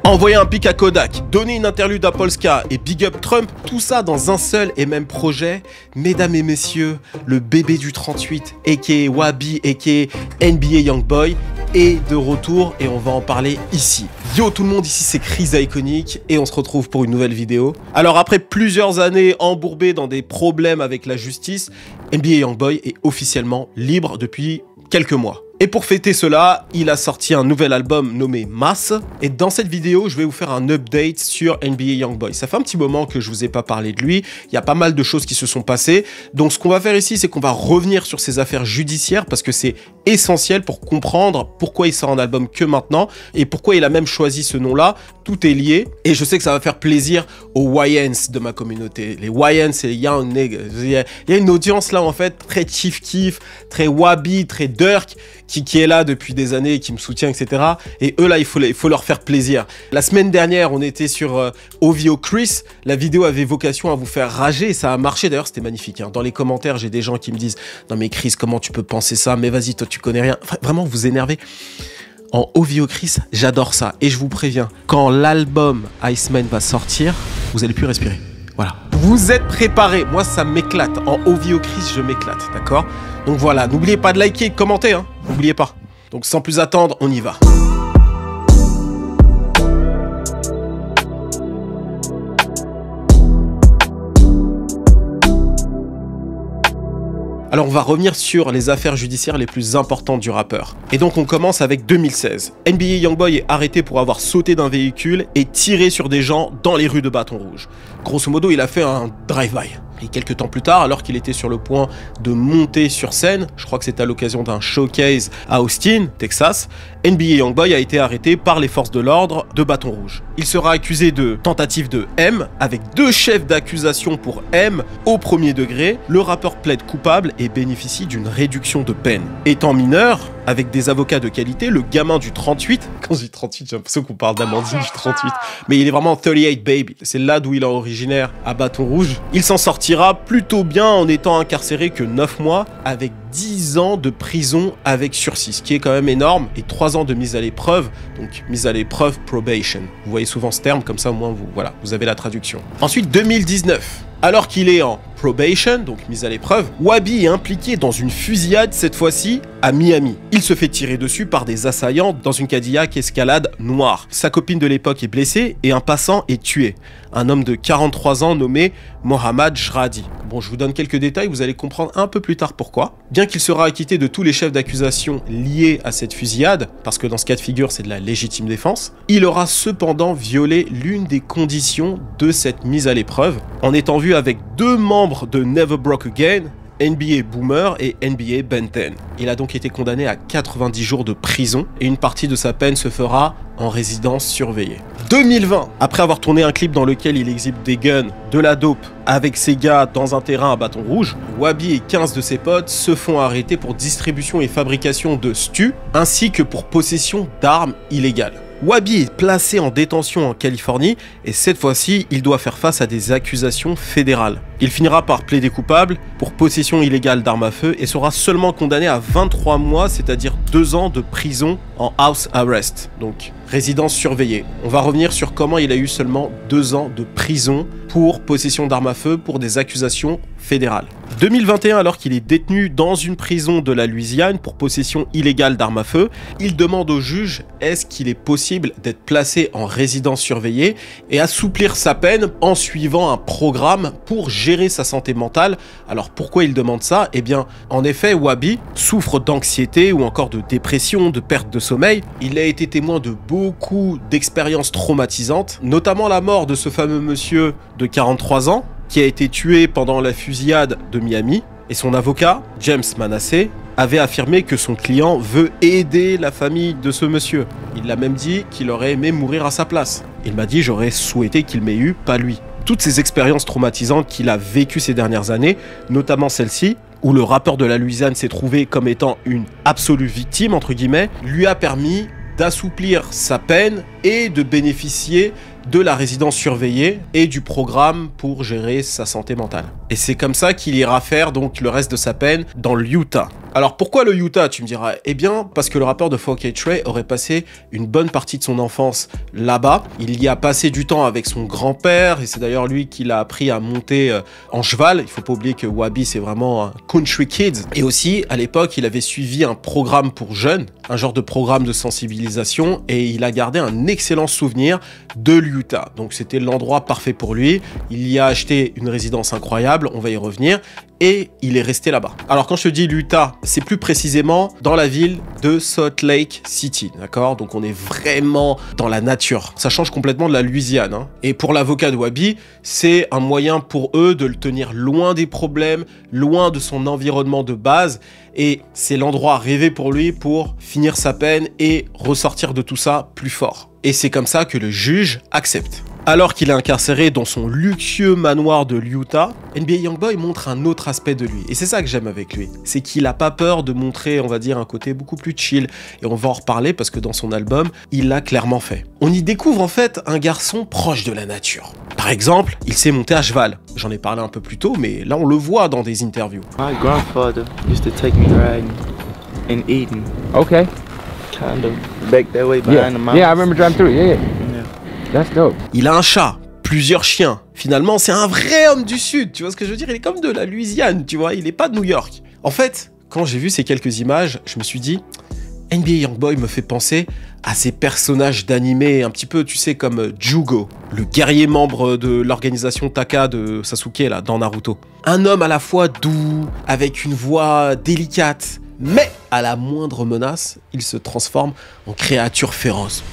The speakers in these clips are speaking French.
Envoyer un pic à Kodak, donner une interlude à Polska et big up Trump, tout ça dans un seul et même projet. Mesdames et messieurs, le bébé du 38, aka Wabi, aka NBA Youngboy, est de retour et on va en parler ici. Yo tout le monde, ici c'est Chris Iconic et on se retrouve pour une nouvelle vidéo. Alors après plusieurs années embourbées dans des problèmes avec la justice, NBA Youngboy est officiellement libre depuis quelques mois. Et pour fêter cela, il a sorti un nouvel album nommé Mass. Et dans cette vidéo, je vais vous faire un update sur NBA Youngboy. Ça fait un petit moment que je vous ai pas parlé de lui. Il y a pas mal de choses qui se sont passées. Donc ce qu'on va faire ici, c'est qu'on va revenir sur ses affaires judiciaires parce que c'est essentiel pour comprendre pourquoi il sort un album que maintenant et pourquoi il a même choisi ce nom-là. Tout est lié. Et je sais que ça va faire plaisir aux YNs de ma communauté. Les YNs, c'est les Young Niggas. Il y a une audience là en fait très kiff, très Wabi, très Durk, qui est là depuis des années, qui me soutient, etc. Et eux là, il faut leur faire plaisir. La semaine dernière, on était sur OVO Chris. La vidéo avait vocation à vous faire rager et ça a marché. D'ailleurs, c'était magnifique. Hein. Dans les commentaires, j'ai des gens qui me disent « Non mais Chris, comment tu peux penser ça? Mais vas-y, toi, tu connais rien. » Vraiment, vous énervez. En OVO Chris, j'adore ça. Et je vous préviens, quand l'album Iceman va sortir, vous allez plus respirer. Voilà. Vous êtes préparés. Moi, ça m'éclate. En OVO Chris, je m'éclate. D'accord? Donc voilà, n'oubliez pas de liker et de commenter. Hein. N'oubliez pas. Donc sans plus attendre, on y va. Alors on va revenir sur les affaires judiciaires les plus importantes du rappeur. Et donc on commence avec 2016. NBA Youngboy est arrêté pour avoir sauté d'un véhicule et tiré sur des gens dans les rues de Baton Rouge. Grosso modo, il a fait un drive-by. Et quelques temps plus tard, alors qu'il était sur le point de monter sur scène, je crois que c'était à l'occasion d'un showcase à Austin, Texas, NBA Youngboy a été arrêté par les forces de l'ordre de Baton Rouge. Il sera accusé de tentative de M, avec 2 chefs d'accusation pour M au premier degré. Le rappeur plaide coupable et bénéficie d'une réduction de peine. Étant mineur, avec des avocats de qualité, le gamin du 38, quand je dis 38, j'ai l'impression qu'on parle d'Amandine du 38, mais il est vraiment 38 baby, c'est là d'où il est originaire, à Baton Rouge. Il s'en sortira plutôt bien en étant incarcéré que 9 mois, avec 10 ans de prison avec sursis, ce qui est quand même énorme, et 3 ans de mise à l'épreuve, donc mise à l'épreuve probation. Vous voyez souvent ce terme, comme ça au moins vous avez la traduction. Ensuite 2019. Alors qu'il est en probation, donc mise à l'épreuve, Wabi est impliqué dans une fusillade, cette fois-ci à Miami. Il se fait tirer dessus par des assaillants dans une Cadillac Escalade noire. Sa copine de l'époque est blessée et un passant est tué. Un homme de 43 ans nommé Mohammad Shradi. Bon, je vous donne quelques détails, vous allez comprendre un peu plus tard pourquoi. Bien qu'il sera acquitté de tous les chefs d'accusation liés à cette fusillade, parce que dans ce cas de figure, c'est de la légitime défense, il aura cependant violé l'une des conditions de cette mise à l'épreuve, en étant vu avec 2 membres de Never Broke Again, NBA Boomer et NBA Ben 10. Il a donc été condamné à 90 jours de prison et une partie de sa peine se fera en résidence surveillée. 2020, après avoir tourné un clip dans lequel il exhibe des guns, de la dope avec ses gars dans un terrain à Baton Rouge, Wabi et 15 de ses potes se font arrêter pour distribution et fabrication de stu ainsi que pour possession d'armes illégales. Wabi est placé en détention en Californie et cette fois-ci, il doit faire face à des accusations fédérales. Il finira par plaider coupable pour possession illégale d'armes à feu et sera seulement condamné à 23 mois, c'est-à-dire 2 ans de prison en house arrest, donc résidence surveillée. On va revenir sur comment il a eu seulement 2 ans de prison pour possession d'armes à feu pour des accusations fédérales. 2021, alors qu'il est détenu dans une prison de la Louisiane pour possession illégale d'armes à feu, il demande au juge est-ce qu'il est possible d'être placé en résidence surveillée et assouplir sa peine en suivant un programme pour gérer sa santé mentale. Alors pourquoi il demande ça? Eh bien, en effet, Wabi souffre d'anxiété ou encore de dépression, de perte de sommeil. Il a été témoin de beaucoup d'expériences traumatisantes, notamment la mort de ce fameux monsieur de 43 ans qui a été tué pendant la fusillade de Miami. Et son avocat, James Manasseh, avait affirmé que son client veut aider la famille de ce monsieur. Il l'a même dit qu'il aurait aimé mourir à sa place. Il m'a dit « j'aurais souhaité qu'il m'ait eu, pas lui ». Toutes ces expériences traumatisantes qu'il a vécues ces dernières années, notamment celle-ci, où le rappeur de la Louisiane s'est trouvé comme étant une absolue victime, entre guillemets, lui a permis d'assouplir sa peine et de bénéficier de la résidence surveillée et du programme pour gérer sa santé mentale. Et c'est comme ça qu'il ira faire donc le reste de sa peine dans l'Utah. Alors pourquoi le Utah, tu me diras? Eh bien, parce que le rappeur de 4K Trey aurait passé une bonne partie de son enfance là-bas. Il y a passé du temps avec son grand-père, et c'est d'ailleurs lui qui l'a appris à monter en cheval. Il faut pas oublier que Wabi, c'est vraiment un country kid. Et aussi, à l'époque, il avait suivi un programme pour jeunes, un genre de programme de sensibilisation, et il a gardé un excellent souvenir de l'Utah. Donc c'était l'endroit parfait pour lui. Il y a acheté une résidence incroyable, on va y revenir, et il est resté là-bas. Alors quand je te dis l'Utah, c'est plus précisément dans la ville de Salt Lake City, d'accord? Donc on est vraiment dans la nature. Ça change complètement de la Louisiane, hein. Et pour l'avocat de Wabi, c'est un moyen pour eux de le tenir loin des problèmes, loin de son environnement de base, et c'est l'endroit rêvé pour lui pour finir sa peine et ressortir de tout ça plus fort. Et c'est comme ça que le juge accepte. Alors qu'il est incarcéré dans son luxueux manoir de l'Utah, NBA Youngboy montre un autre aspect de lui. Et c'est ça que j'aime avec lui. C'est qu'il n'a pas peur de montrer, on va dire, un côté beaucoup plus chill. Et on va en reparler parce que dans son album, il l'a clairement fait. On y découvre en fait un garçon proche de la nature. Par exemple, il s'est monté à cheval. J'en ai parlé un peu plus tôt, mais là on le voit dans des interviews. My grandfather used to take me riding in Eden. Okay. Kind of back that way behind the mountains. Yeah, I remember driving through. Yeah. That's dope. Il a un chat, plusieurs chiens. Finalement, c'est un vrai homme du Sud, tu vois ce que je veux dire? Il est comme de la Louisiane, tu vois, il est pas de New York. En fait, quand j'ai vu ces quelques images, je me suis dit, NBA Youngboy me fait penser à ces personnages d'animé un petit peu, tu sais, comme Jugo, le guerrier membre de l'organisation Taka de Sasuke, là, dans Naruto. Un homme à la fois doux, avec une voix délicate, mais à la moindre menace, il se transforme en créature féroce.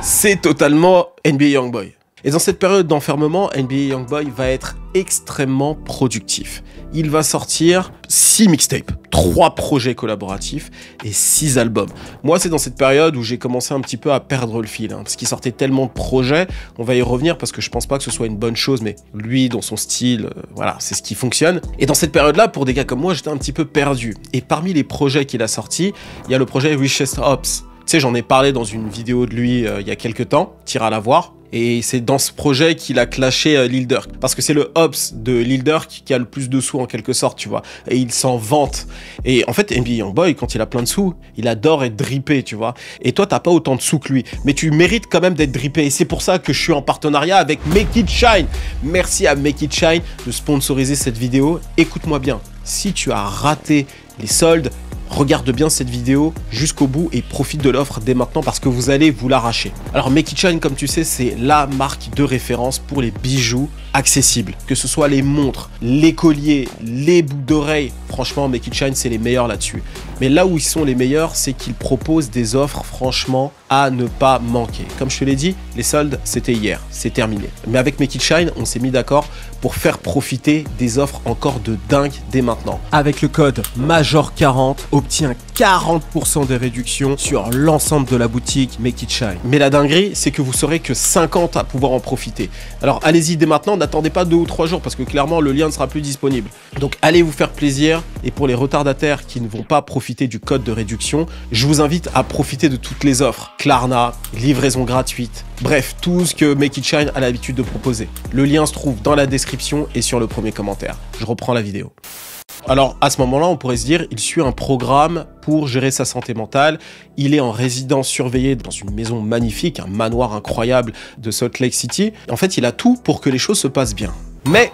C'est totalement NBA Youngboy. Et dans cette période d'enfermement, NBA Youngboy va être extrêmement productif. Il va sortir 6 mixtapes, 3 projets collaboratifs et 6 albums. Moi, c'est dans cette période où j'ai commencé un petit peu à perdre le fil, parce qu'il sortait tellement de projets. On va y revenir parce que je pense pas que ce soit une bonne chose, mais lui, dans son style, voilà, c'est ce qui fonctionne. Et dans cette période-là, pour des gars comme moi, j'étais un petit peu perdu. Et parmi les projets qu'il a sortis, il y a le projet Richest Ops. Tu sais, j'en ai parlé dans une vidéo de lui il y a quelques temps, t'iras la voir. Et c'est dans ce projet qu'il a clashé Lil Durk. Parce que c'est le Ops de Lil Durk qui a le plus de sous en quelque sorte, tu vois. Et il s'en vante. Et en fait, NBA Youngboy, quand il a plein de sous, il adore être drippé, tu vois. Et toi, t'as pas autant de sous que lui. Mais tu mérites quand même d'être drippé. Et c'est pour ça que je suis en partenariat avec Make It Shine. Merci à Make It Shine de sponsoriser cette vidéo. Écoute-moi bien. Si tu as raté les soldes, regarde bien cette vidéo jusqu'au bout et profite de l'offre dès maintenant parce que vous allez vous l'arracher. Alors Make It Shine, comme tu sais, c'est la marque de référence pour les bijoux accessibles. Que ce soit les montres, les colliers, les boucles d'oreilles, franchement Make It Shine c'est les meilleurs là-dessus. Mais là où ils sont les meilleurs, c'est qu'ils proposent des offres franchement à ne pas manquer. Comme je te l'ai dit, les soldes c'était hier, c'est terminé. Mais avec Make It Shine, on s'est mis d'accord pour faire profiter des offres encore de dingue dès maintenant. Avec le code MAJOR40, obtiens 40% de réduction sur l'ensemble de la boutique Make It Shine. Mais la dinguerie, c'est que vous serez que 50 à pouvoir en profiter. Alors allez-y dès maintenant, n'attendez pas 2 ou 3 jours parce que clairement le lien ne sera plus disponible. Donc allez vous faire plaisir et pour les retardataires qui ne vont pas profiter du code de réduction, je vous invite à profiter de toutes les offres. Klarna, livraison gratuite, bref, tout ce que Make It Shine a l'habitude de proposer. Le lien se trouve dans la description et sur le premier commentaire. Je reprends la vidéo. Alors à ce moment-là, on pourrait se dire, il suit un programme pour gérer sa santé mentale. Il est en résidence surveillée dans une maison magnifique, un manoir incroyable de Salt Lake City. En fait, il a tout pour que les choses se passent bien. Mais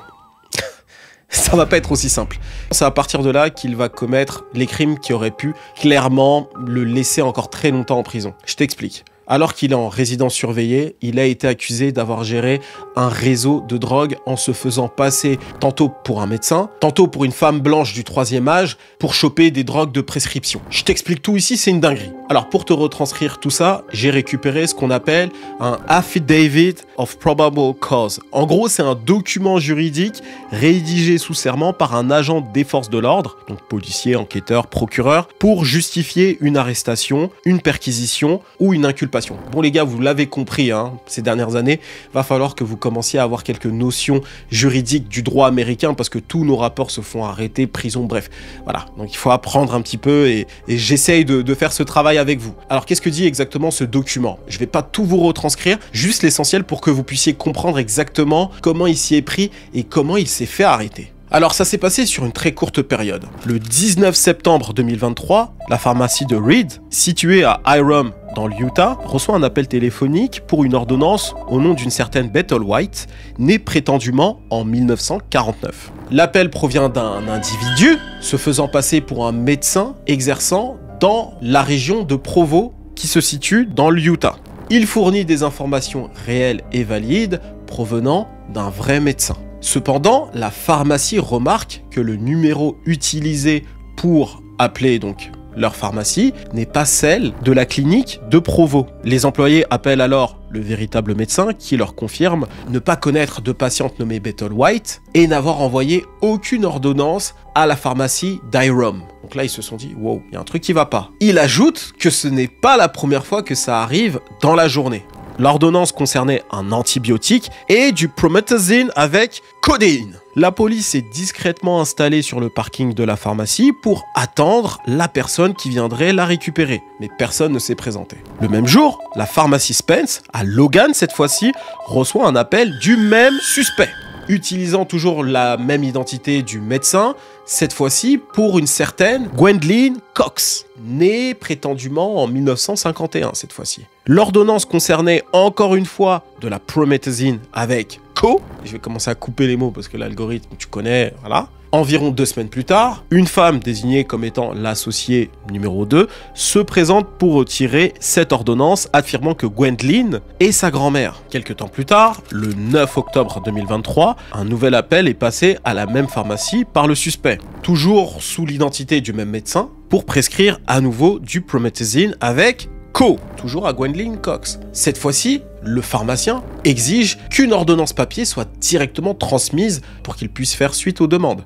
ça va pas être aussi simple. C'est à partir de là qu'il va commettre les crimes qui auraient pu clairement le laisser encore très longtemps en prison. Je t'explique. Alors qu'il est en résidence surveillée, il a été accusé d'avoir géré un réseau de drogue en se faisant passer tantôt pour un médecin, tantôt pour une femme blanche du 3e âge, pour choper des drogues de prescription. Je t'explique tout ici, c'est une dinguerie. Alors pour te retranscrire tout ça, j'ai récupéré ce qu'on appelle un Affidavit of Probable Cause. En gros, c'est un document juridique rédigé sous serment par un agent des forces de l'ordre, donc policier, enquêteur, procureur, pour justifier une arrestation, une perquisition ou une inculpation. Bon les gars, vous l'avez compris, ces dernières années, va falloir que vous commenciez à avoir quelques notions juridiques du droit américain parce que tous nos rappeurs se font arrêter, prison, bref. Voilà, donc il faut apprendre un petit peu et j'essaye de faire ce travail avec vous. Alors qu'est-ce que dit exactement ce document? Je vais pas tout vous retranscrire, juste l'essentiel pour que vous puissiez comprendre exactement comment il s'y est pris et comment il s'est fait arrêter. Alors ça s'est passé sur une très courte période. Le 19 septembre 2023, la pharmacie de Reed, située à Hiram dans l'Utah, reçoit un appel téléphonique pour une ordonnance au nom d'une certaine Bethel White, née prétendument en 1949. L'appel provient d'un individu se faisant passer pour un médecin exerçant dans la région de Provo qui se situe dans l'Utah. Il fournit des informations réelles et valides provenant d'un vrai médecin. Cependant, la pharmacie remarque que le numéro utilisé pour appeler donc leur pharmacie n'est pas celle de la clinique de Provo. Les employés appellent alors le véritable médecin qui leur confirme ne pas connaître de patiente nommée Bethel White et n'avoir envoyé aucune ordonnance à la pharmacie d'Hiram. Donc là, ils se sont dit « Wow, il y a un truc qui va pas ». Il ajoute que ce n'est pas la première fois que ça arrive dans la journée. L'ordonnance concernait un antibiotique et du promethazine avec codéine. La police est discrètement installée sur le parking de la pharmacie pour attendre la personne qui viendrait la récupérer. Mais personne ne s'est présenté. Le même jour, la pharmacie Spence, à Logan cette fois-ci, reçoit un appel du même suspect. Utilisant toujours la même identité du médecin, cette fois-ci pour une certaine Gwendolyn Cox, née prétendument en 1951 cette fois-ci. L'ordonnance concernait encore une fois de la promethazine avec co. Je vais commencer à couper les mots parce que l'algorithme, tu connais, voilà. Environ 2 semaines plus tard, une femme désignée comme étant l'associée numéro 2 se présente pour retirer cette ordonnance, affirmant que Gwendolyn est sa grand-mère. Quelques temps plus tard, le 9 octobre 2023, un nouvel appel est passé à la même pharmacie par le suspect, toujours sous l'identité du même médecin, pour prescrire à nouveau du promethazine avec co, toujours à Gwendolyn Cox. Cette fois-ci, le pharmacien exige qu'une ordonnance papier soit directement transmise pour qu'il puisse faire suite aux demandes.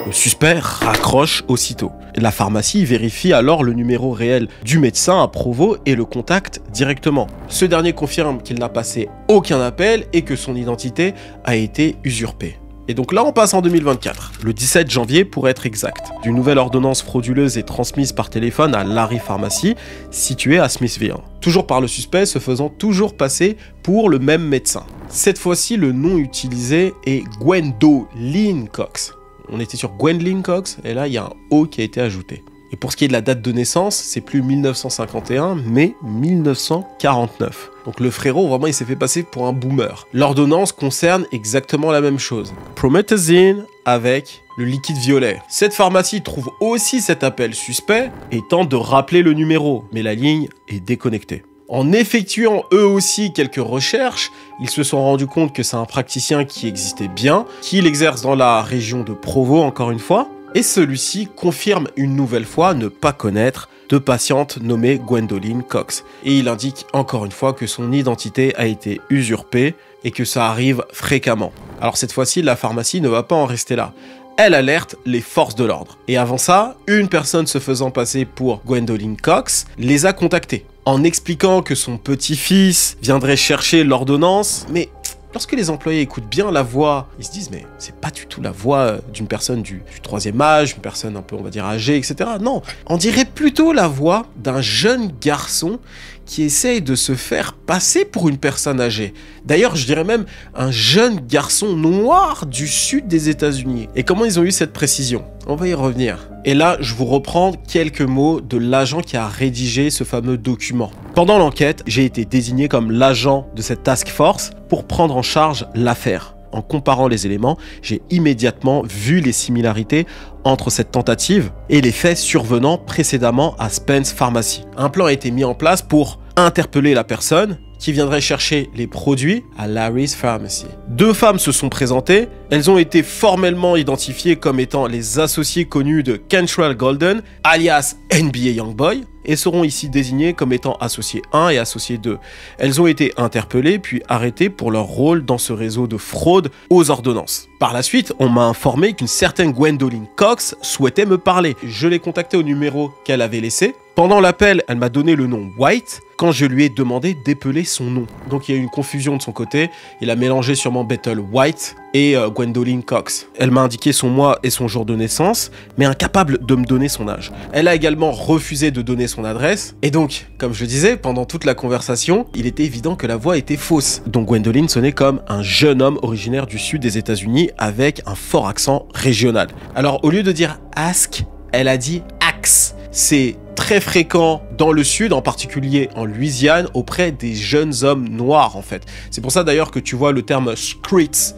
Le suspect raccroche aussitôt. La pharmacie vérifie alors le numéro réel du médecin à Provo et le contacte directement. Ce dernier confirme qu'il n'a passé aucun appel et que son identité a été usurpée. Et donc là, on passe en 2024, le 17 janvier pour être exact. Une nouvelle ordonnance frauduleuse est transmise par téléphone à Larry Pharmacy, située à Smithville. Toujours par le suspect se faisant toujours passer pour le même médecin. Cette fois-ci, le nom utilisé est Gwendolyn Cox. On était sur Gwendolyn Cox, et là, il y a un O qui a été ajouté. Et pour ce qui est de la date de naissance, c'est plus 1951, mais 1949. Donc le frérot, vraiment, il s'est fait passer pour un boomer. L'ordonnance concerne exactement la même chose. Promethazine avec le liquide violet. Cette pharmacie trouve aussi cet appel suspect et tente de rappeler le numéro, mais la ligne est déconnectée. En effectuant eux aussi quelques recherches, ils se sont rendus compte que c'est un praticien qui existait bien, qu'il exerce dans la région de Provo encore une fois, et celui-ci confirme une nouvelle fois ne pas connaître de patiente nommée Gwendolyn Cox. Et il indique encore une fois que son identité a été usurpée et que ça arrive fréquemment. Alors cette fois-ci, la pharmacie ne va pas en rester là. Elle alerte les forces de l'ordre. Et avant ça, une personne se faisant passer pour Gwendolyn Cox les a contactés, en expliquant que son petit-fils viendrait chercher l'ordonnance, mais lorsque les employés écoutent bien la voix, ils se disent mais c'est pas du tout la voix d'une personne du 3e âge, une personne un peu on va dire âgée, etc. Non, on dirait plutôt la voix d'un jeune garçon qui essaye de se faire passer pour une personne âgée. D'ailleurs, je dirais même un jeune garçon noir du sud des États-Unis. Et comment ils ont eu cette précision? On va y revenir. Et là, je vous reprends quelques mots de l'agent qui a rédigé ce fameux document. Pendant l'enquête, j'ai été désigné comme l'agent de cette task force pour prendre en charge l'affaire. En comparant les éléments, j'ai immédiatement vu les similarités entre cette tentative et les faits survenant précédemment à Spence Pharmacy. Un plan a été mis en place pour interpeller la personne qui viendrait chercher les produits à Larry's Pharmacy. 2 femmes se sont présentées, elles ont été formellement identifiées comme étant les associés connus de Kentrell Golden, alias NBA Youngboy, et seront ici désignées comme étant associés 1 et associés 2. Elles ont été interpellées puis arrêtées pour leur rôle dans ce réseau de fraude aux ordonnances. Par la suite, on m'a informé qu'une certaine Gwendolyn Cox souhaitait me parler. Je l'ai contactée au numéro qu'elle avait laissé. Pendant l'appel, elle m'a donné le nom White quand je lui ai demandé d'épeler son nom. Donc il y a eu une confusion de son côté. Il a mélangé sûrement Bethel White et Gwendolyn Cox. Elle m'a indiqué son mois et son jour de naissance, mais incapable de me donner son âge. Elle a également refusé de donner son adresse, et donc, comme je le disais, pendant toute la conversation, il était évident que la voix était fausse. Donc Gwendolyn sonnait comme un jeune homme originaire du sud des États-Unis avec un fort accent régional. Alors, au lieu de dire ask, elle a dit axe. C'est très fréquent dans le sud, en particulier en Louisiane, auprès des jeunes hommes noirs en fait. C'est pour ça d'ailleurs que tu vois le terme streets,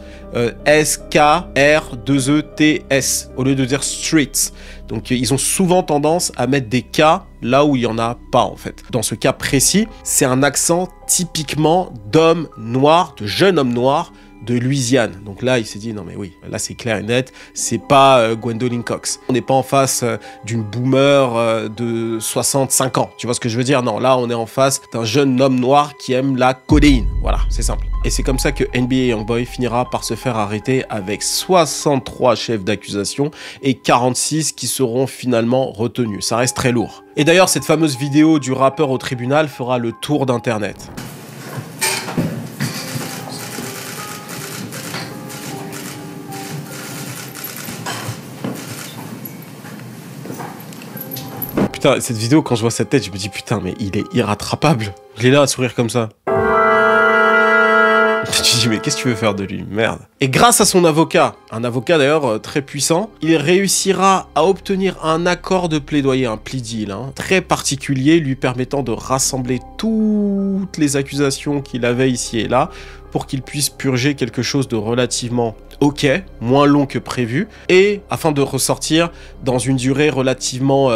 S-K-R-2-E-T-S, au lieu de dire streets. Donc ils ont souvent tendance à mettre des K là où il n'y en a pas en fait. Dans ce cas précis, c'est un accent typiquement d'homme noir, de jeune homme noir, de Louisiane. Donc là, il s'est dit, non mais oui, là c'est clair et net, c'est pas Gwendolyn Cox. On n'est pas en face d'une boomer de 65 ans, tu vois ce que je veux dire? Non, là on est en face d'un jeune homme noir qui aime la codéine. Voilà, c'est simple. Et c'est comme ça que NBA Youngboy finira par se faire arrêter avec 63 chefs d'accusation et 46 qui seront finalement retenus. Ça reste très lourd. Et d'ailleurs, cette fameuse vidéo du rappeur au tribunal fera le tour d'internet. Putain, cette vidéo, quand je vois cette tête, je me dis putain, mais il est irrattrapable. Il est là à sourire comme ça. Tu te dis, mais qu'est-ce que tu veux faire de lui? Merde. Et grâce à son avocat, un avocat d'ailleurs très puissant, il réussira à obtenir un accord de plaidoyer, un plea deal, très particulier, lui permettant de rassembler toutes les accusations qu'il avait ici et là, pour qu'il puisse purger quelque chose de relativement ok, moins long que prévu, et afin de ressortir dans une durée relativement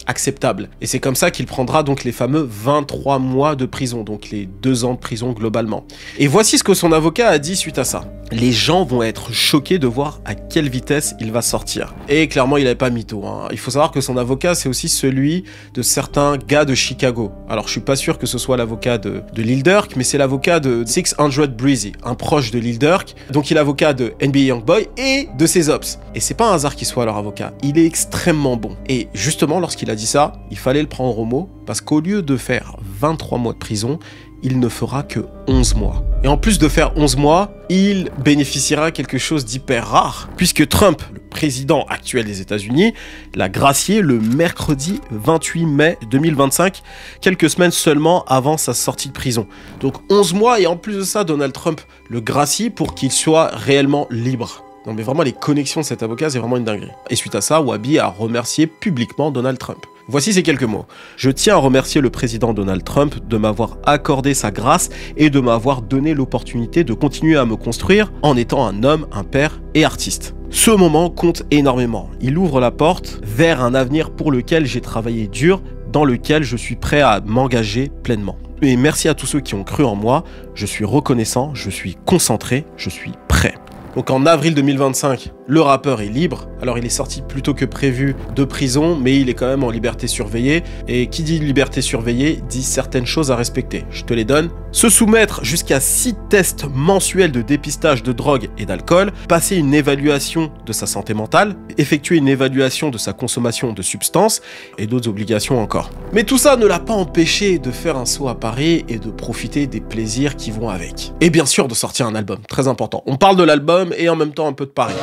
acceptable. Et c'est comme ça qu'il prendra donc les fameux 23 mois de prison, donc les 2 ans de prison globalement. Et voici ce que son avocat a dit suite à ça. Les gens vont être choqués de voir à quelle vitesse il va sortir. Et clairement, il n'avait pas mytho. Il faut savoir que son avocat, c'est aussi celui de certains gars de Chicago. Alors, je suis pas sûr que ce soit l'avocat de Lil Durk, mais c'est l'avocat de 600 Breezy, un proche de Lil Durk. Donc, il est l'avocat de NBA Youngboy et de ses ops. Et c'est pas un hasard qu'il soit leur avocat. Il est extrêmement bon. Et justement, lorsqu'il a dit ça, il fallait le prendre au mot, parce qu'au lieu de faire 23 mois de prison, il ne fera que 11 mois. Et en plus de faire 11 mois, il bénéficiera quelque chose d'hyper rare, puisque Trump, le président actuel des États-Unis, l'a gracié le mercredi 28 mai 2025, quelques semaines seulement avant sa sortie de prison. Donc 11 mois, et en plus de ça, Donald Trump le gracie pour qu'il soit réellement libre. Non mais vraiment, les connexions de cet avocat, c'est vraiment une dinguerie. Et suite à ça, Wabi a remercié publiquement Donald Trump. Voici ces quelques mots. Je tiens à remercier le président Donald Trump de m'avoir accordé sa grâce et de m'avoir donné l'opportunité de continuer à me construire en étant un homme, un père et artiste. Ce moment compte énormément. Il ouvre la porte vers un avenir pour lequel j'ai travaillé dur, dans lequel je suis prêt à m'engager pleinement. Et merci à tous ceux qui ont cru en moi. Je suis reconnaissant, je suis concentré, je suis prêt. Donc en avril 2025, le rappeur est libre. Alors il est sorti plus tôt que prévu de prison, mais il est quand même en liberté surveillée. Et qui dit liberté surveillée dit certaines choses à respecter. Je te les donne. Se soumettre jusqu'à 6 tests mensuels de dépistage de drogue et d'alcool, passer une évaluation de sa santé mentale, effectuer une évaluation de sa consommation de substances et d'autres obligations encore. Mais tout ça ne l'a pas empêché de faire un saut à Paris et de profiter des plaisirs qui vont avec. Et bien sûr de sortir un album, très important. On parle de l'album et en même temps un peu de Paris.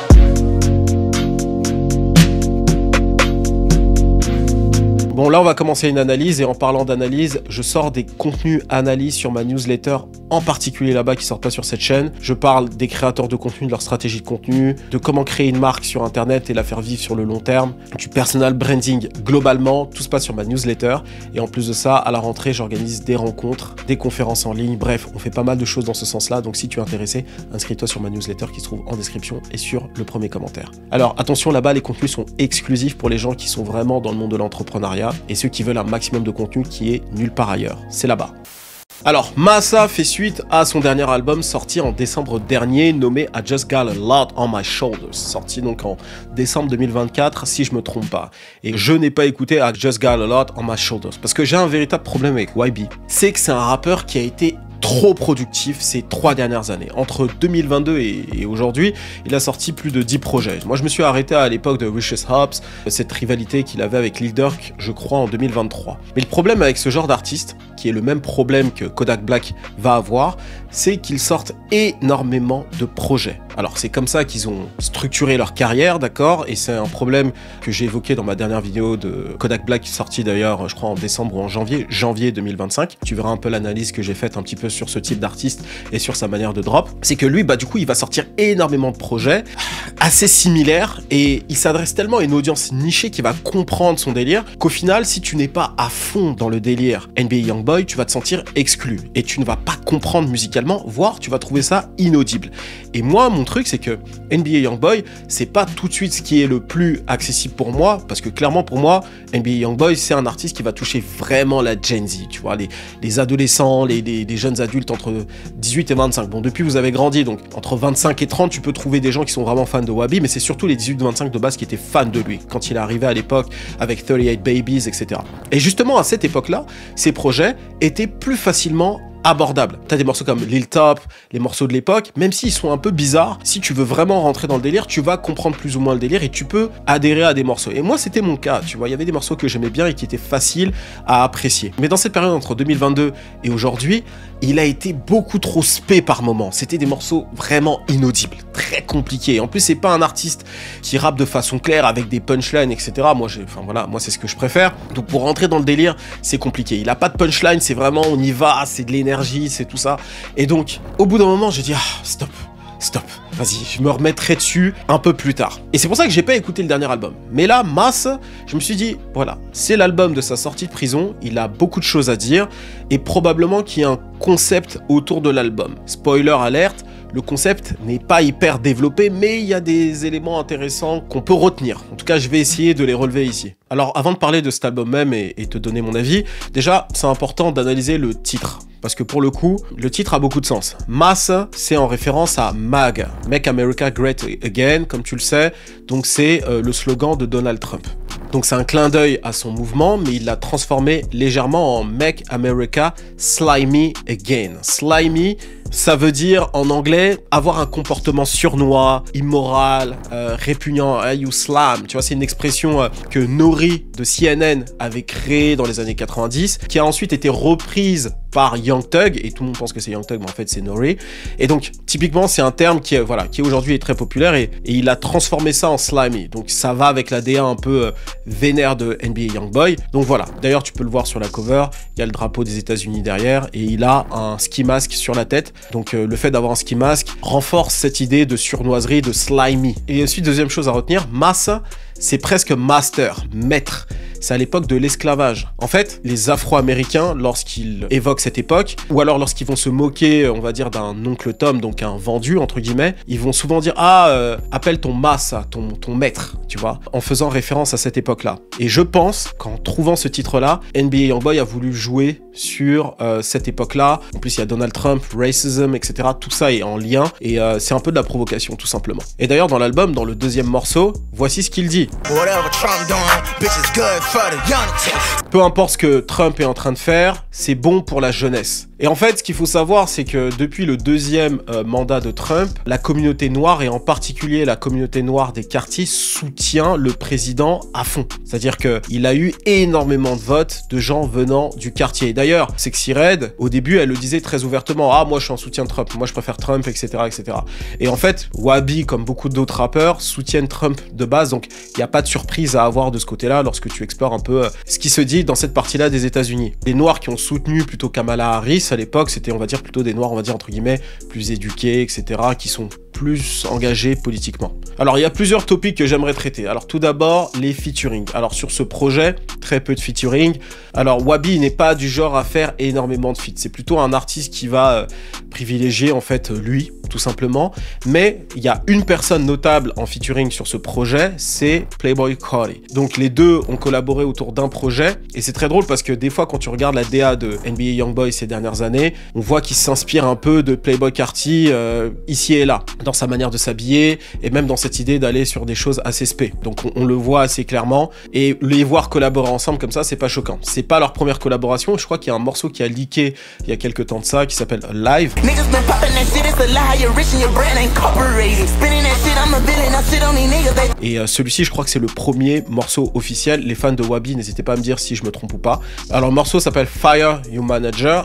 Bon, là, on va commencer une analyse, et en parlant d'analyse, je sors des contenus analyses sur ma newsletter, en particulier là-bas, qui sortent pas sur cette chaîne. Je parle des créateurs de contenu, de leur stratégie de contenu, de comment créer une marque sur Internet et la faire vivre sur le long terme, du personal branding globalement, tout se passe sur ma newsletter. Et en plus de ça, à la rentrée, j'organise des rencontres, des conférences en ligne, bref, on fait pas mal de choses dans ce sens-là. Donc si tu es intéressé, inscris-toi sur ma newsletter qui se trouve en description et sur le premier commentaire. Alors attention, là-bas, les contenus sont exclusifs pour les gens qui sont vraiment dans le monde de l'entrepreneuriat et ceux qui veulent un maximum de contenu qui est nulle part ailleurs. C'est là-bas. Alors, Massa fait suite à son dernier album sorti en décembre dernier, nommé I Just Got a Lot on My Shoulders, sorti donc en décembre 2024, si je me trompe pas. Et je n'ai pas écouté I Just Got a Lot on My Shoulders, parce que j'ai un véritable problème avec YB. C'est que c'est un rappeur qui a été trop productif ces 3 dernières années. Entre 2022 et aujourd'hui, il a sorti plus de 10 projets. Moi, je me suis arrêté à l'époque de Vicious Hops, cette rivalité qu'il avait avec Lil Durk, je crois, en 2023. Mais le problème avec ce genre d'artiste, qui est le même problème que Kodak Black va avoir, c'est qu'ils sortent énormément de projets. Alors c'est comme ça qu'ils ont structuré leur carrière, d'accord, et c'est un problème que j'ai évoqué dans ma dernière vidéo de Kodak Black, sortie d'ailleurs, je crois en décembre ou en janvier 2025. Tu verras un peu l'analyse que j'ai faite un petit peu sur ce type d'artiste et sur sa manière de drop. C'est que lui, bah du coup, il va sortir énormément de projets assez similaires et il s'adresse tellement à une audience nichée qui va comprendre son délire qu'au final, si tu n'es pas à fond dans le délire NBA Youngboy, tu vas te sentir exclu et tu ne vas pas comprendre musicalement, voire tu vas trouver ça inaudible. Et moi, mon truc, c'est que NBA Youngboy, c'est pas tout de suite ce qui est le plus accessible pour moi, parce que clairement pour moi, NBA Youngboy, c'est un artiste qui va toucher vraiment la Gen Z, tu vois, les adolescents, les jeunes adultes entre 18 et 25. Bon, depuis vous avez grandi, donc entre 25 et 30, tu peux trouver des gens qui sont vraiment fans de Wabi, mais c'est surtout les 18-25 de base qui étaient fans de lui, quand il est arrivé à l'époque avec 38 Babies, etc. Et justement, à cette époque-là, ces projets étaient plus facilement abordable. T'as des morceaux comme Lil Top, les morceaux de l'époque, même s'ils sont un peu bizarres, si tu veux vraiment rentrer dans le délire, tu vas comprendre plus ou moins le délire et tu peux adhérer à des morceaux. Et moi, c'était mon cas, tu vois, il y avait des morceaux que j'aimais bien et qui étaient faciles à apprécier. Mais dans cette période entre 2022 et aujourd'hui, il a été beaucoup trop spé par moments. C'était des morceaux vraiment inaudibles, très compliqués. En plus, c'est pas un artiste qui rappe de façon claire avec des punchlines, etc. Moi, moi, c'est ce que je préfère. Donc, pour rentrer dans le délire, c'est compliqué. Il a pas de punchline, c'est vraiment on y va, c'est de l'énergie, c'est tout ça. Et donc, au bout d'un moment, j'ai dit stop, vas-y, je me remettrai dessus un peu plus tard. Et c'est pour ça que j'ai pas écouté le dernier album. Mais là, Mass, je me suis dit, voilà, c'est l'album de sa sortie de prison, il a beaucoup de choses à dire, et probablement qu'il y a un concept autour de l'album. Spoiler alerte, le concept n'est pas hyper développé, mais il y a des éléments intéressants qu'on peut retenir. En tout cas, je vais essayer de les relever ici. Alors, avant de parler de cet album même et te donner mon avis, déjà, c'est important d'analyser le titre. Parce que pour le coup, le titre a beaucoup de sens. Mass, c'est en référence à MAGA, Make America Great Again, comme tu le sais. Donc c'est le slogan de Donald Trump. Donc c'est un clin d'œil à son mouvement, mais il l'a transformé légèrement en Make America Slimy Again. Slimy, ça veut dire en anglais avoir un comportement surnois, immoral, répugnant. You slam, tu vois, c'est une expression que Nori de CNN avait créée dans les années 90, qui a ensuite été reprise par Young Thug, et tout le monde pense que c'est Young Thug, mais en fait c'est Nori. Et donc typiquement c'est un terme qui aujourd'hui est très populaire et il a transformé ça en slimy. Donc ça va avec la DA un peu vénère de NBA Youngboy. Donc voilà. D'ailleurs tu peux le voir sur la cover, il y a le drapeau des États-Unis derrière et il a un ski mask sur la tête. Donc le fait d'avoir un ski mask renforce cette idée de surnoiserie, de slimy. Et ensuite deuxième chose à retenir, Mass, c'est presque master, maître. C'est à l'époque de l'esclavage. En fait, les Afro-Américains, lorsqu'ils évoquent cette époque, ou alors lorsqu'ils vont se moquer, on va dire, d'un oncle Tom, donc un vendu, entre guillemets, ils vont souvent dire « Ah, appelle ton massa, ton maître », tu vois, en faisant référence à cette époque-là. Et je pense qu'en trouvant ce titre-là, NBA Youngboy a voulu jouer sur cette époque-là. En plus, il y a Donald Trump, racism, etc. Tout ça est en lien, et c'est un peu de la provocation, tout simplement. Et d'ailleurs, dans l'album, dans le deuxième morceau, voici ce qu'il dit. Peu importe ce que Trump est en train de faire, c'est bon pour la jeunesse. Et en fait, ce qu'il faut savoir, c'est que depuis le deuxième mandat de Trump, la communauté noire, et en particulier la communauté noire des quartiers, soutient le président à fond. C'est-à-dire qu'il a eu énormément de votes de gens venant du quartier. D'ailleurs, Sexyy Red, au début, elle le disait très ouvertement, « Ah, moi je suis en soutien de Trump, moi je préfère Trump, etc. etc. » Et en fait, Wabi, comme beaucoup d'autres rappeurs, soutiennent Trump de base, donc il n'y a pas de surprise à avoir de ce côté-là lorsque tu explores un peu ce qui se dit dans cette partie-là des États-Unis. Les Noirs qui ont soutenu plutôt Kamala Harris à l'époque, c'était, on va dire, plutôt des Noirs, on va dire, entre guillemets, plus éduqués, etc., qui sont plus engagés politiquement. Alors, il y a plusieurs topics que j'aimerais traiter. Alors, tout d'abord, les featuring. Alors, sur ce projet, très peu de featuring. Alors, Wabi n'est pas du genre à faire énormément de feats. C'est plutôt un artiste qui va privilégier, en fait, lui, tout simplement. Mais il y a une personne notable en featuring sur ce projet, c'est Playboi Carti. Donc, les deux ont collaboré autour d'un projet. Et c'est très drôle parce que des fois, quand tu regardes la DA de NBA Youngboy ces dernières années, on voit qu'il s'inspire un peu de Playboi Carti ici et là. dans sa manière de s'habiller, et même dans cette idée d'aller sur des choses assez spé. Donc on le voit assez clairement, et les voir collaborer ensemble comme ça, c'est pas choquant. C'est pas leur première collaboration, je crois qu'il y a un morceau qui a leaké il y a quelques temps de ça, qui s'appelle Live. Et celui-ci, je crois que c'est le premier morceau officiel. Les fans de Wabi, n'hésitez pas à me dire si je me trompe ou pas. Alors le morceau s'appelle Fire You Manager.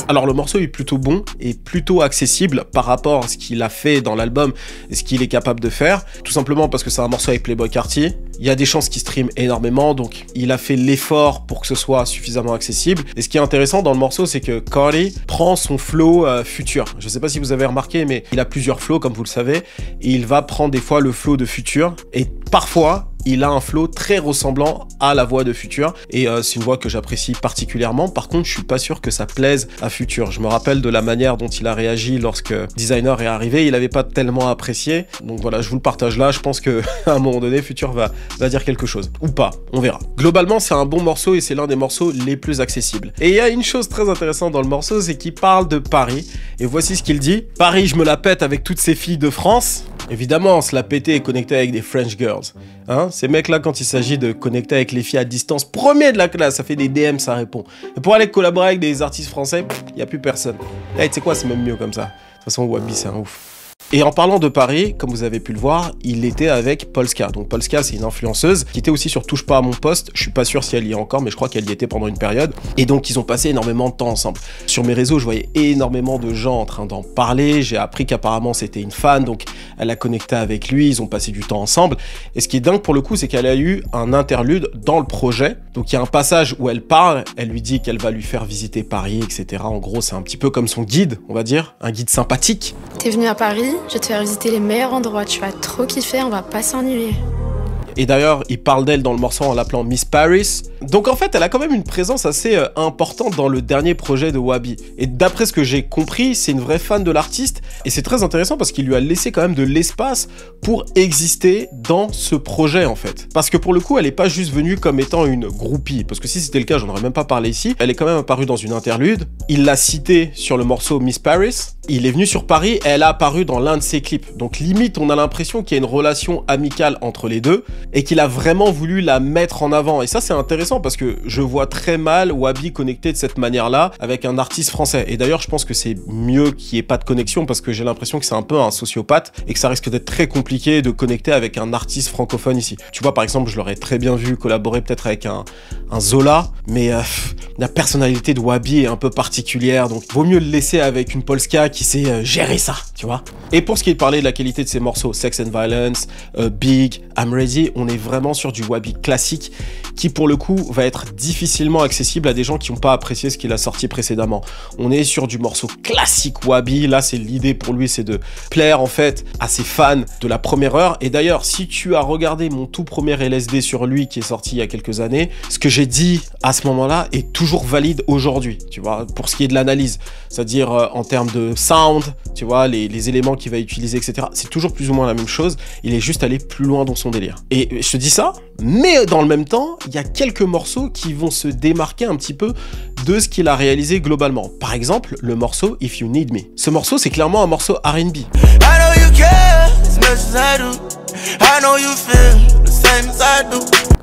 Alors le morceau est plutôt bon et plutôt accessible par rapport à ce qu'il a fait dans l'album et ce qu'il est capable de faire. Tout simplement parce que c'est un morceau avec Playboi Carti. Il y a des chances qu'il stream énormément, donc il a fait l'effort pour que ce soit suffisamment accessible. Et ce qui est intéressant dans le morceau, c'est que Carti prend son flow Future. Je sais pas si vous avez remarqué, mais il a plusieurs flows, comme vous le savez, et il va prendre des fois le flow de Future, et parfois il a un flow très ressemblant à la voix de Future, et c'est une voix que j'apprécie particulièrement. Par contre, je suis pas sûr que ça plaise à Future. Je me rappelle de la manière dont il a réagi lorsque Designer est arrivé, il avait pas tellement apprécié, donc voilà, je vous le partage là. Je pense que à un moment donné, Future va dire quelque chose, ou pas, on verra. Globalement, c'est un bon morceau, et c'est l'un des morceaux les plus accessibles. Et il y a une chose très intéressante dans le morceau, c'est qu'il parle de Paris, et voici ce qu'il dit. Paris, je me la pète avec toutes ces filles de France. Évidemment, on se la pétait et connecter avec des French girls. Hein, ces mecs-là, quand il s'agit de connecter avec les filles à distance, premier de la classe, ça fait des DM, ça répond. Et pour aller collaborer avec des artistes français, il n'y a plus personne. Hey, tu sais quoi, c'est même mieux comme ça. De toute façon, Wabi, c'est un ouf. Et en parlant de Paris, comme vous avez pu le voir, il était avec Polska. Donc Polska, c'est une influenceuse qui était aussi sur Touche pas à mon poste. Je suis pas sûr si elle y est encore, mais je crois qu'elle y était pendant une période. Et donc ils ont passé énormément de temps ensemble. Sur mes réseaux, je voyais énormément de gens en train d'en parler. J'ai appris qu'apparemment c'était une fan, donc elle a connecté avec lui, ils ont passé du temps ensemble. Et ce qui est dingue pour le coup, c'est qu'elle a eu un interlude dans le projet. Donc il y a un passage où elle parle, elle lui dit qu'elle va lui faire visiter Paris, etc. En gros, c'est un petit peu comme son guide, on va dire, un guide sympathique. T'es venu à Paris, je vais te faire visiter les meilleurs endroits, tu vas trop kiffer, on va pas s'ennuyer. Et d'ailleurs, il parle d'elle dans le morceau en l'appelant Miss Paris. Donc en fait, elle a quand même une présence assez importante dans le dernier projet de Wabi. Et d'après ce que j'ai compris, c'est une vraie fan de l'artiste. Et c'est très intéressant parce qu'il lui a laissé quand même de l'espace pour exister dans ce projet en fait. Parce que pour le coup, elle est pas juste venue comme étant une groupie. Parce que si c'était le cas, j'en aurais même pas parlé ici. Elle est quand même apparue dans une interlude. Il l'a citée sur le morceau Miss Paris. Il est venu sur Paris et elle a apparu dans l'un de ses clips. Donc limite, on a l'impression qu'il y a une relation amicale entre les deux et qu'il a vraiment voulu la mettre en avant. Et ça, c'est intéressant parce que je vois très mal Wabi connecté de cette manière-là avec un artiste français. Et d'ailleurs, je pense que c'est mieux qu'il n'y ait pas de connexion parce que j'ai l'impression que c'est un peu un sociopathe et que ça risque d'être très compliqué de connecter avec un artiste francophone ici. Tu vois, par exemple, je l'aurais très bien vu collaborer peut-être avec un Zola, mais la personnalité de Wabi est un peu particulière, donc vaut mieux le laisser avec une Polska qui sait gérer ça, tu vois. Et pour ce qui est de parler de la qualité de ses morceaux, Sex and Violence, Big, I'm Ready, on est vraiment sur du Wabi classique qui pour le coup va être difficilement accessible à des gens qui n'ont pas apprécié ce qu'il a sorti précédemment. On est sur du morceau classique Wabi, là c'est l'idée pour lui, c'est de plaire en fait à ses fans de la première heure. Et d'ailleurs, si tu as regardé mon tout premier LSD sur lui qui est sorti il y a quelques années, ce que j'ai dit à ce moment-là est toujours valide aujourd'hui, tu vois, pour ce qui est de l'analyse, c'est-à-dire en termes de sound, tu vois, les éléments qu'il va utiliser, etc. C'est toujours plus ou moins la même chose, il est juste allé plus loin dans son délire. Et je te dis ça, mais dans le même temps, il y a quelques morceaux qui vont se démarquer un petit peu de ce qu'il a réalisé globalement. Par exemple, le morceau If You Need Me. Ce morceau, c'est clairement un morceau R&B.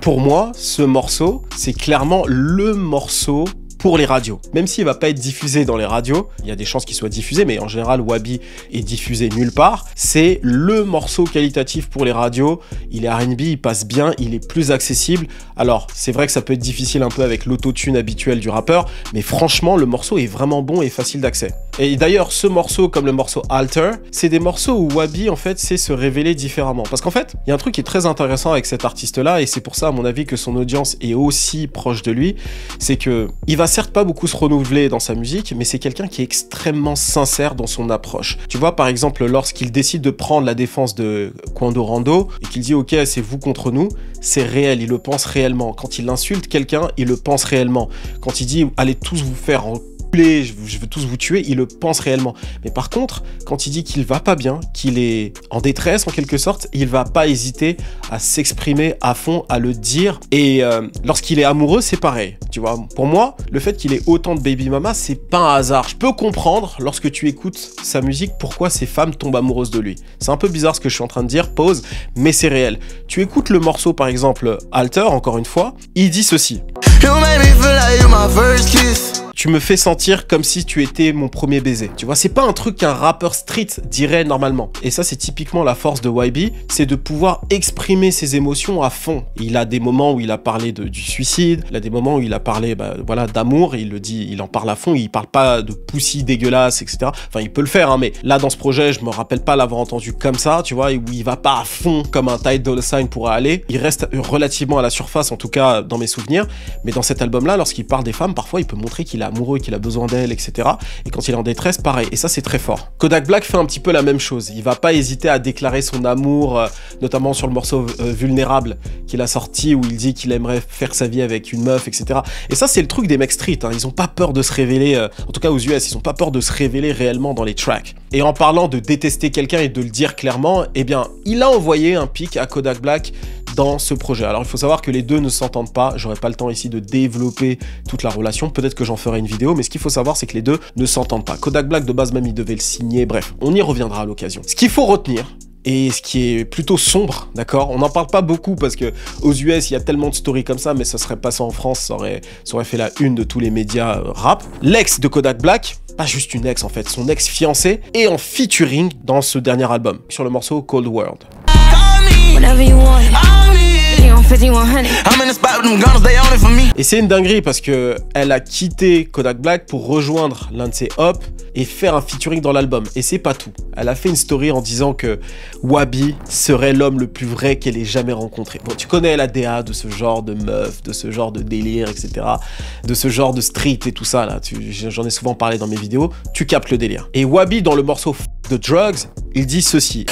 Pour moi, ce morceau, c'est clairement le morceau pour les radios. Même s'il va pas être diffusé dans les radios, il y a des chances qu'il soit diffusé, mais en général, Wabi est diffusé nulle part. C'est le morceau qualitatif pour les radios. Il est R&B, il passe bien, il est plus accessible. Alors, c'est vrai que ça peut être difficile un peu avec l'autotune habituel du rappeur, mais franchement, le morceau est vraiment bon et facile d'accès. Et d'ailleurs, ce morceau, comme le morceau Alter, c'est des morceaux où Wabi, en fait, sait se révéler différemment. Parce qu'en fait, il y a un truc qui est très intéressant avec cet artiste-là, et c'est pour ça, à mon avis, que son audience est aussi proche de lui, c'est que il va certes pas beaucoup se renouveler dans sa musique, mais c'est quelqu'un qui est extrêmement sincère dans son approche. Tu vois, par exemple, lorsqu'il décide de prendre la défense de Quando Rando, et qu'il dit « Ok, c'est vous contre nous », c'est réel, il le pense réellement. Quand il insulte quelqu'un, il le pense réellement. Quand il dit « Allez tous vous faire en couler, je veux tous vous tuer, il le pense réellement. Mais par contre, quand il dit qu'il va pas bien, qu'il est en détresse en quelque sorte, il va pas hésiter à s'exprimer à fond, à le dire. Et lorsqu'il est amoureux, c'est pareil. Tu vois, pour moi, le fait qu'il ait autant de baby mama, c'est pas un hasard. Je peux comprendre, lorsque tu écoutes sa musique, pourquoi ces femmes tombent amoureuses de lui. C'est un peu bizarre ce que je suis en train de dire, pause, mais c'est réel. Tu écoutes le morceau, par exemple, Alter, encore une fois, il dit ceci. Tu me fais sentir comme si tu étais mon premier baiser. Tu vois, c'est pas un truc qu'un rappeur street dirait normalement. Et ça, c'est typiquement la force de YB, c'est de pouvoir exprimer ses émotions à fond. Il a des moments où il a parlé du suicide, il a des moments où il a parlé voilà, d'amour, il le dit, il en parle à fond, il parle pas de poussi dégueulasse, etc. Enfin, il peut le faire, hein, mais là, dans ce projet, je me rappelle pas l'avoir entendu comme ça, tu vois, où il va pas à fond comme un Ty Dolla $ign pourrait aller. Il reste relativement à la surface, en tout cas dans mes souvenirs. Mais dans cet album-là, lorsqu'il parle des femmes, parfois, il peut montrer qu'il est amoureux, qu'il a besoin d'elle, etc. Et quand il est en détresse, pareil. Et ça, c'est très fort. Kodak Black fait un petit peu la même chose. Il va pas hésiter à déclarer son amour, notamment sur le morceau Vulnérable qu'il a sorti, où il dit qu'il aimerait faire sa vie avec une meuf, etc. Et ça, c'est le truc des mecs street. Hein. Ils ont pas peur de se révéler, en tout cas aux US, ils ont pas peur de se révéler réellement dans les tracks. Et en parlant de détester quelqu'un et de le dire clairement, eh bien, il a envoyé un pic à Kodak Black dans ce projet. Alors il faut savoir que les deux ne s'entendent pas, j'aurai pas le temps ici de développer toute la relation, peut-être que j'en ferai une vidéo, mais ce qu'il faut savoir c'est que les deux ne s'entendent pas. Kodak Black de base même il devait le signer, bref, on y reviendra à l'occasion. Ce qu'il faut retenir, et ce qui est plutôt sombre, d'accord, on n'en parle pas beaucoup parce que aux US il y a tellement de stories comme ça, mais ça serait passé en France, ça aurait fait la une de tous les médias rap. L'ex de Kodak Black, pas juste une ex en fait, son ex-fiancée, est en featuring dans ce dernier album, sur le morceau Cold World. Et c'est une dinguerie parce que elle a quitté Kodak Black pour rejoindre l'un de ses hops et faire un featuring dans l'album. Et c'est pas tout. Elle a fait une story en disant que Wabi serait l'homme le plus vrai qu'elle ait jamais rencontré. Bon, tu connais la DA de ce genre de meuf, de ce genre de délire, etc. De ce genre de street et tout ça là. J'en ai souvent parlé dans mes vidéos. Tu captes le délire. Et Wabi dans le morceau The Drugs, il dit ceci.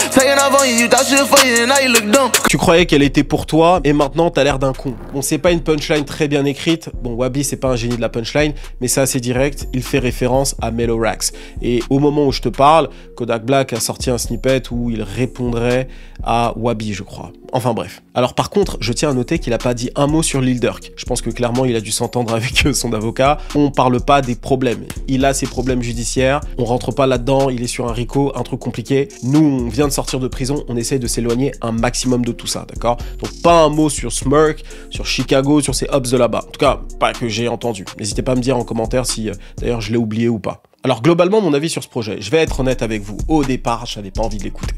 Tu croyais qu'elle était pour toi et maintenant t'as l'air d'un con. Bon, c'est pas une punchline très bien écrite. Bon, Wabi c'est pas un génie de la punchline, mais c'est assez direct. Il fait référence à Mellow Rax. Et au moment où je te parle, Kodak Black a sorti un snippet où il répondrait à Wabi, je crois. Enfin bref. Alors par contre, je tiens à noter qu'il a pas dit un mot sur Lil Durk. Je pense que clairement il a dû s'entendre avec son avocat. On parle pas des problèmes. Il a ses problèmes judiciaires. On rentre pas là-dedans. Il est sur un RICO, un truc compliqué. Nous, on vient de sortir de prison. On essaye de s'éloigner un maximum de tout ça, d'accord? Donc pas un mot sur Smurk, sur Chicago, sur ces hops de là-bas. En tout cas, pas que j'ai entendu. N'hésitez pas à me dire en commentaire si d'ailleurs je l'ai oublié ou pas. Alors globalement, mon avis sur ce projet, je vais être honnête avec vous. Au départ, j'avais pas envie de l'écouter.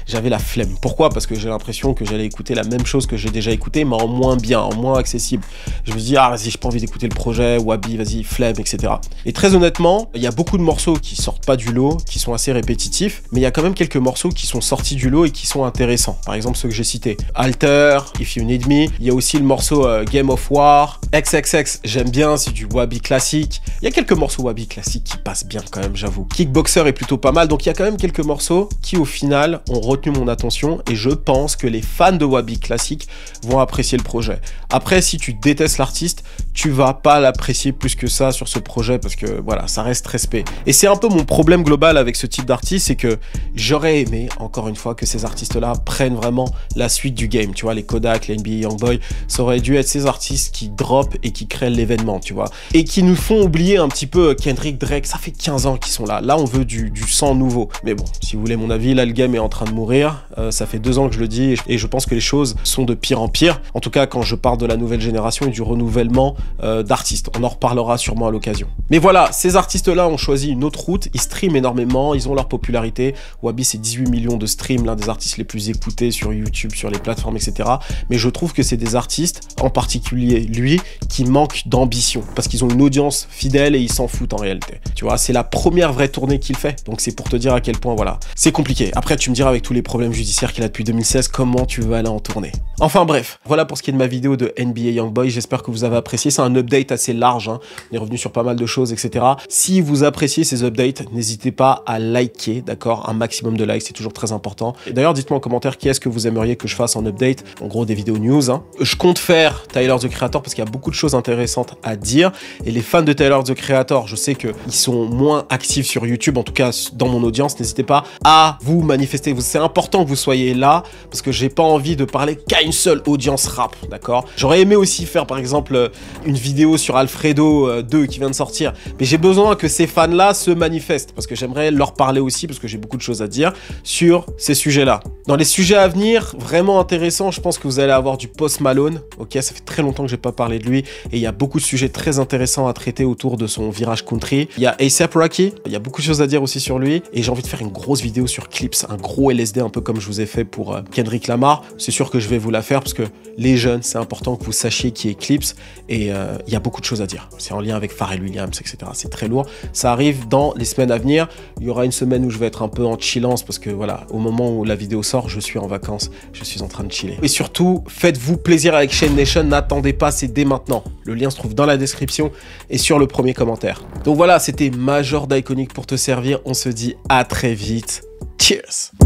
J'avais la flemme. Pourquoi? Parce que j'ai l'impression que j'allais écouter la même chose que j'ai déjà écouté, mais en moins bien, en moins accessible. Je me dis, ah vas-y, j'ai pas envie d'écouter le projet, Wabi, vas-y, flemme, etc. Et très honnêtement, il y a beaucoup de morceaux qui sortent pas du lot, qui sont assez répétitifs, mais il y a quand même quelques morceaux qui sont sortis du lot et qui sont intéressants. Par exemple, ceux que j'ai cités. Alter, If You Need Me. Il y a aussi le morceau Game of War. XXX, j'aime bien, c'est du Wabi classique. Il y a quelques morceaux Wabi classiques qui passent bien quand même, j'avoue. Kickboxer est plutôt pas mal, donc il y a quand même quelques morceaux qui au final ont retenu mon attention et je pense que les fans de Wabi classique vont apprécier le projet. Après, si tu détestes l'artiste, tu vas pas l'apprécier plus que ça sur ce projet parce que voilà, ça reste respect. Et c'est un peu mon problème global avec ce type d'artiste, c'est que j'aurais aimé, encore une fois, que ces artistes-là prennent vraiment la suite du game, tu vois, les Kodak, les NBA Youngboy, ça aurait dû être ces artistes qui drop et qui créent l'événement, tu vois, et qui nous font oublier un petit peu Kendrick, Drake, ça fait 15 ans qu'ils sont là. Là, on veut du sang nouveau. Mais bon, si vous voulez mon avis, là, le game est en train de mourir. Ça fait 2 ans que je le dis et je pense que les choses sont de pire en pire. En tout cas, quand je parle de la nouvelle génération et du renouvellement d'artistes. On en reparlera sûrement à l'occasion. Mais voilà, ces artistes-là ont choisi une autre route. Ils streament énormément, ils ont leur popularité. Wabi, c'est 18 millions de streams, l'un des artistes les plus écoutés sur YouTube, sur les plateformes, etc. Mais je trouve que c'est des artistes, en particulier lui, qui manquent d'ambition. Parce qu'ils ont une audience fidèle et ils s'en foutent en réalité. Tu vois, c'est la première vraie tournée qu'il fait. Donc c'est pour te dire à quel point, voilà, c'est compliqué. Après, tu me diras avec tous les problèmes judiciaires qu'il a depuis 2016, comment tu veux aller en tournée. Enfin bref, voilà pour ce qui est de ma vidéo de NBA Youngboy. J'espère que vous avez apprécié. c'est un update assez large, hein. On est revenu sur pas mal de choses, etc. Si vous appréciez ces updates, n'hésitez pas à liker, d'accord? Un maximum de likes, c'est toujours très important. Et d'ailleurs, dites-moi en commentaire qui est-ce que vous aimeriez que je fasse en update. En gros, des vidéos news, hein. Je compte faire Tyler, the Creator, parce qu'il y a beaucoup de choses intéressantes à dire. Et les fans de Tyler, the Creator, je sais qu'ils sont moins actifs sur YouTube, en tout cas dans mon audience. N'hésitez pas à vous manifester. C'est important que vous soyez là, parce que j'ai pas envie de parler qu'à une seule audience rap, d'accord? J'aurais aimé aussi faire, par exemple, une vidéo sur Alfredo 2 qui vient de sortir, mais j'ai besoin que ces fans-là se manifestent, parce que j'aimerais leur parler aussi, parce que j'ai beaucoup de choses à dire sur ces sujets-là. Dans les sujets à venir, vraiment intéressants, je pense que vous allez avoir du Post Malone, ok? Ça fait très longtemps que j'ai pas parlé de lui, et il y a beaucoup de sujets très intéressants à traiter autour de son virage country. Il y a A$AP Rocky, il y a beaucoup de choses à dire aussi sur lui, et j'ai envie de faire une grosse vidéo sur Clips, un gros LSD, un peu comme je vous ai fait pour Kendrick Lamar. C'est sûr que je vais vous la faire, parce que les jeunes, c'est important que vous sachiez qui est Clips, et il y a beaucoup de choses à dire. C'est en lien avec Pharrell Williams, etc. C'est très lourd. Ça arrive dans les semaines à venir. Il y aura une semaine où je vais être un peu en chillance, parce que voilà, au moment où la vidéo sort, je suis en vacances, je suis en train de chiller. Et surtout, faites-vous plaisir avec Shane Nation, n'attendez pas, c'est dès maintenant. Le lien se trouve dans la description et sur le premier commentaire. Donc voilà, c'était Major d'Iconic pour te servir. On se dit à très vite. Cheers!